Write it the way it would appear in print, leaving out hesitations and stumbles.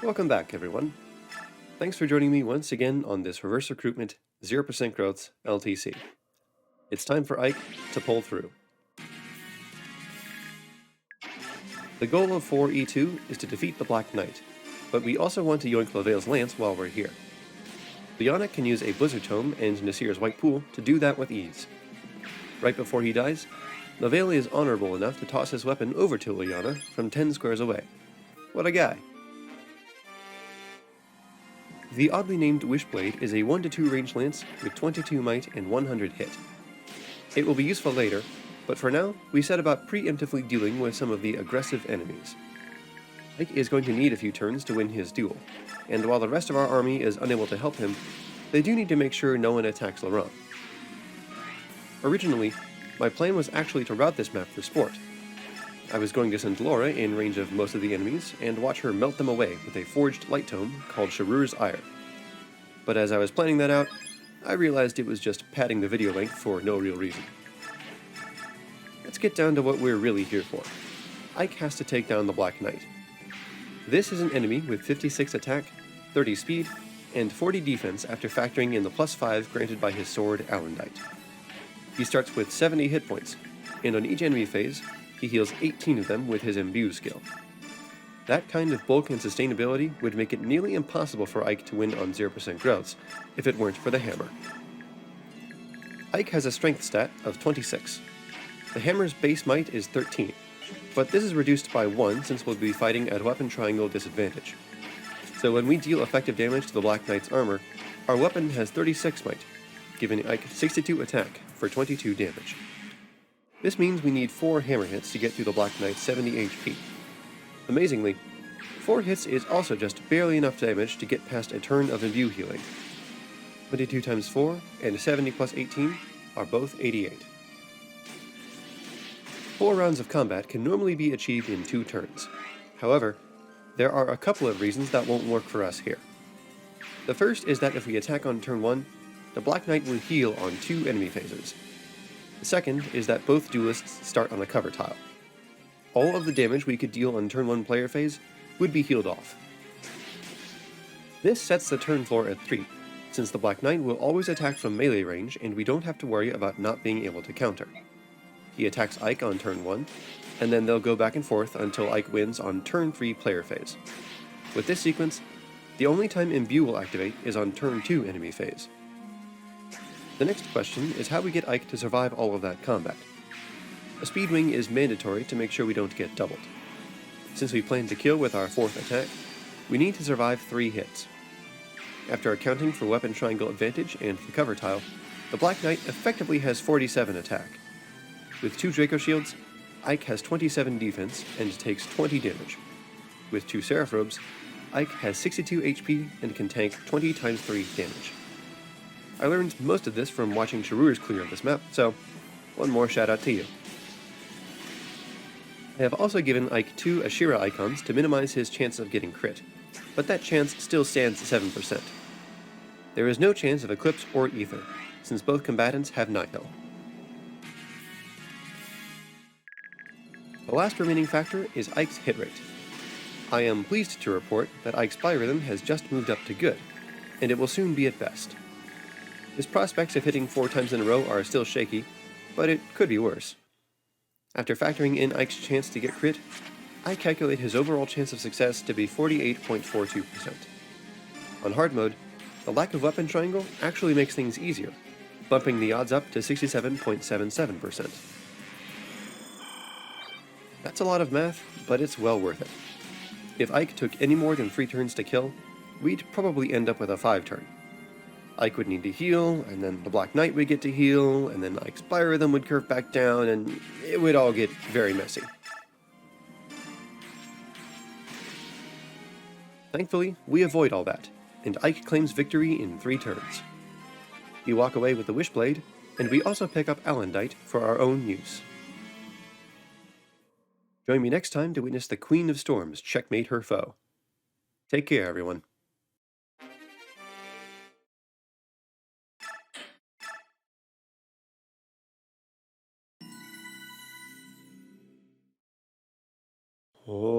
Welcome back, everyone. Thanks for joining me once again on this Reverse Recruitment 0% Growth LTC. It's time for Ike to pull through. The goal of 4E2 is to defeat the Black Knight, but we also want to yoink Lavelle's Lance while we're here. Bionic can use a Blizzard Tome and Nasir's White Pool to do that with ease. Right before he dies, Lavelle is honorable enough to toss his weapon over to Liliana from 10 squares away. What a guy! The oddly named Wishblade is a 1-2 range lance with 22 might and 100 hit. It will be useful later, but for now, we set about preemptively dealing with some of the aggressive enemies. Ike is going to need a few turns to win his duel, and while the rest of our army is unable to help him, they do need to make sure no one attacks Laurent. Originally, my plan was actually to route this map for sport. I was going to send Laura in range of most of the enemies and watch her melt them away with a forged light tome called Sharur's Ire. But as I was planning that out, I realized it was just padding the video length for no real reason. Let's get down to what we're really here for. Ike has to take down the Black Knight. This is an enemy with 56 attack, 30 speed, and 40 defense after factoring in the +5 granted by his sword Alendite. He starts with 70 hit points, and on each enemy phase, he heals 18 of them with his Imbue skill. That kind of bulk and sustainability would make it nearly impossible for Ike to win on 0% growths if it weren't for the hammer. Ike has a strength stat of 26. The hammer's base might is 13, but this is reduced by 1 since we'll be fighting at weapon triangle disadvantage. So when we deal effective damage to the Black Knight's armor, our weapon has 36 might, giving Ike 62 attack for 22 damage. This means we need 4 hammer hits to get through the Black Knight's 70 HP. Amazingly, 4 hits is also just barely enough damage to get past a turn of Imbue healing. 22 times 4 and 70 plus 18 are both 88. 4 rounds of combat can normally be achieved in 2 turns. However, there are a couple of reasons that won't work for us here. The first is that if we attack on turn 1, the Black Knight will heal on 2 enemy phases. The second is that both duelists start on a cover tile. All of the damage we could deal on turn 1 player phase would be healed off. This sets the turn floor at 3, since the Black Knight will always attack from melee range and we don't have to worry about not being able to counter. He attacks Ike on turn 1, and then they'll go back and forth until Ike wins on turn 3 player phase. With this sequence, the only time Imbue will activate is on turn 2 enemy phase. The next question is how we get Ike to survive all of that combat. A speed wing is mandatory to make sure we don't get doubled. Since we plan to kill with our 4th attack, we need to survive 3 hits. After accounting for weapon triangle advantage and the cover tile, the Black Knight effectively has 47 attack. With 2 Draco shields, Ike has 27 defense and takes 20 damage. With 2 Seraph robes, Ike has 62 HP and can tank 20 times 3 damage. I learned most of this from watching Sharur's clear of this map, so one more shout out to you. I have also given Ike 2 Ashira icons to minimize his chance of getting crit, but that chance still stands 7%. There is no chance of Eclipse or Ether, since both combatants have Nihil. The last remaining factor is Ike's hit rate. I am pleased to report that Ike's Biorhythm has just moved up to good, and it will soon be at best. His prospects of hitting 4 times in a row are still shaky, but it could be worse. After factoring in Ike's chance to get crit, I calculate his overall chance of success to be 48.42%. On hard mode, the lack of weapon triangle actually makes things easier, bumping the odds up to 67.77%. That's a lot of math, but it's well worth it. If Ike took any more than 3 turns to kill, we'd probably end up with a 5 turn. Ike would need to heal, and then the Black Knight would get to heal, and then Ike's Biorhythm would curve back down, and it would all get very messy. Thankfully, we avoid all that, and Ike claims victory in 3 turns. We walk away with the Wishblade, and we also pick up Alendite for our own use. Join me next time to witness the Queen of Storms checkmate her foe. Take care, everyone. Oh.